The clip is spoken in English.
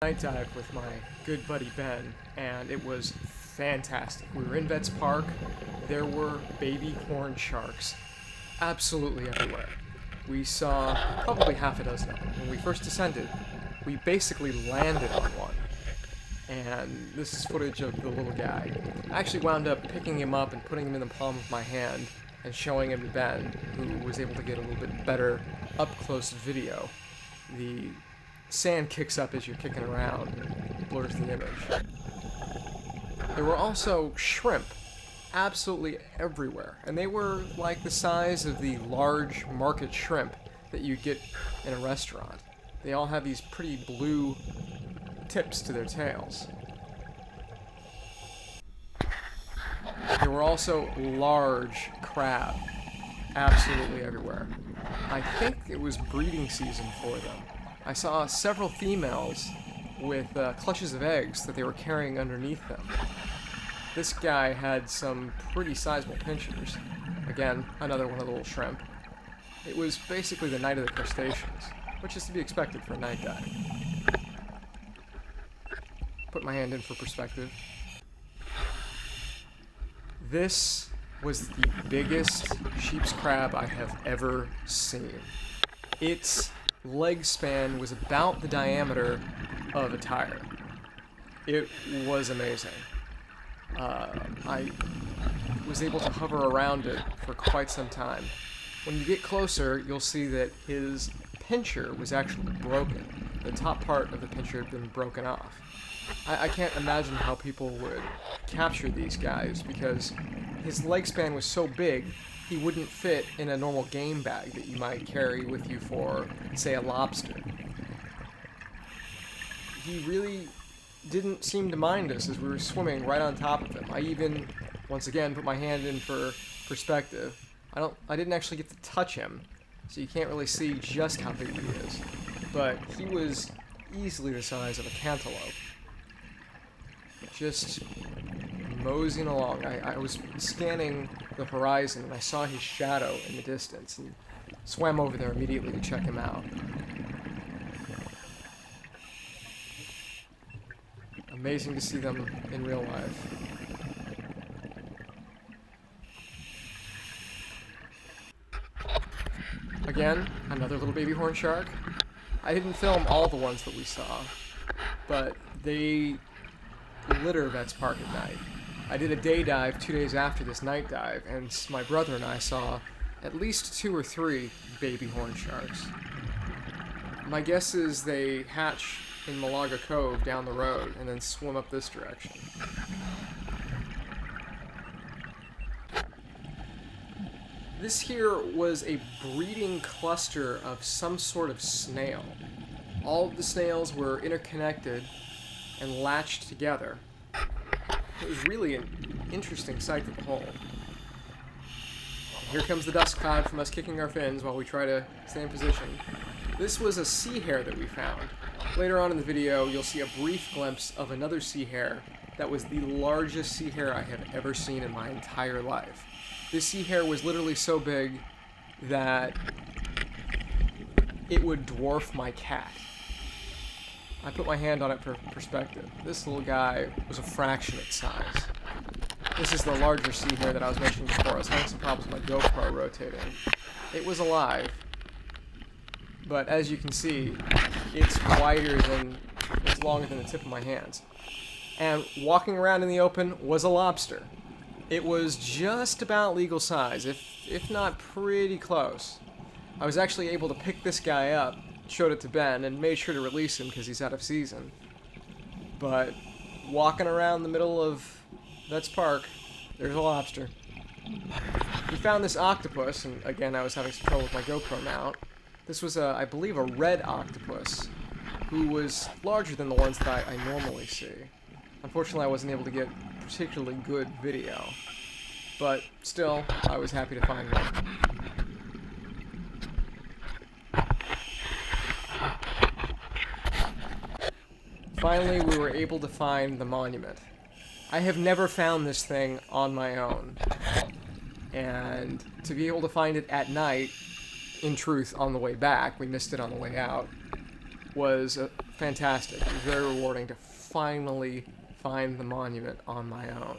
Night dive with my good buddy Ben, and it was fantastic. We were in Vets Park. There were baby horn sharks absolutely everywhere. We saw probably half a dozen of them. When we first descended, we basically landed on one. And this is footage of the little guy. I actually wound up picking him up and putting him in the palm of my hand and showing him to Ben, who was able to get a little bit better up-close video. The sand kicks up as you're kicking around and blurs the image. There were also shrimp absolutely everywhere, and they were like the size of the large market shrimp that you get in a restaurant. They all have these pretty blue tips to their tails. There were also large crab absolutely everywhere. I think it was breeding season for them. I saw several females with clutches of eggs that they were carrying underneath them. This guy had some pretty sizable pinchers. Again, another one of the little shrimp. It was basically the night of the crustaceans, which is to be expected for a night dive. Put my hand in for perspective. This was the biggest sheep's crab I have ever seen. Its leg span was about the diameter of a tire. It was amazing. I was able to hover around it for quite some time. When you get closer, you'll see that his pincher was actually broken. The top part of the pincher had been broken off. I can't imagine how people would capture these guys because his leg span was so big he wouldn't fit in a normal game bag that you might carry with you for, say, a lobster. He really didn't seem to mind us as we were swimming right on top of him. I even, once again, put my hand in for perspective. I didn't actually get to touch him, so you can't really see just how big he is. But he was easily the size of a cantaloupe. Just moseying along. I was scanning the horizon and I saw his shadow in the distance and swam over there immediately to check him out. Amazing to see them in real life. Again, another little baby horn shark. I didn't film all the ones that we saw, but they litter Vets Park at night. I did a day dive 2 days after this night dive, and my brother and I saw at least 2 or 3 baby horn sharks. My guess is they hatch in Malaga Cove down the road and then swim up this direction. This here was a breeding cluster of some sort of snail. All of the snails were interconnected and latched together. It was really an interesting sight to behold. Here comes the dust cloud from us kicking our fins while we try to stay in position. This was a sea hare that we found. Later on in the video, you'll see a brief glimpse of another sea hare that was the largest sea hare I have ever seen in my entire life. This sea hare was literally so big that it would dwarf my cat. I put my hand on it for perspective. This little guy was a fraction its size. This is the larger sea hare that I was mentioning before. I was having some problems with my GoPro rotating. It was alive, but as you can see, it's longer than the tip of my hands. And walking around in the open was a lobster. It was just about legal size, if not pretty close. I was actually able to pick this guy up, showed it to Ben, and made sure to release him because he's out of season. But walking around the middle of Vets Park, there's a lobster. We found this octopus, and again I was having some trouble with my GoPro mount. This was, I believe, a red octopus, who was larger than the ones that I normally see. Unfortunately, I wasn't able to get particularly good video, but still, I was happy to find one. Finally, we were able to find the monument. I have never found this thing on my own, and to be able to find it at night, in truth, on the way back, we missed it on the way out, was fantastic. It was very rewarding to finally find the monument on my own.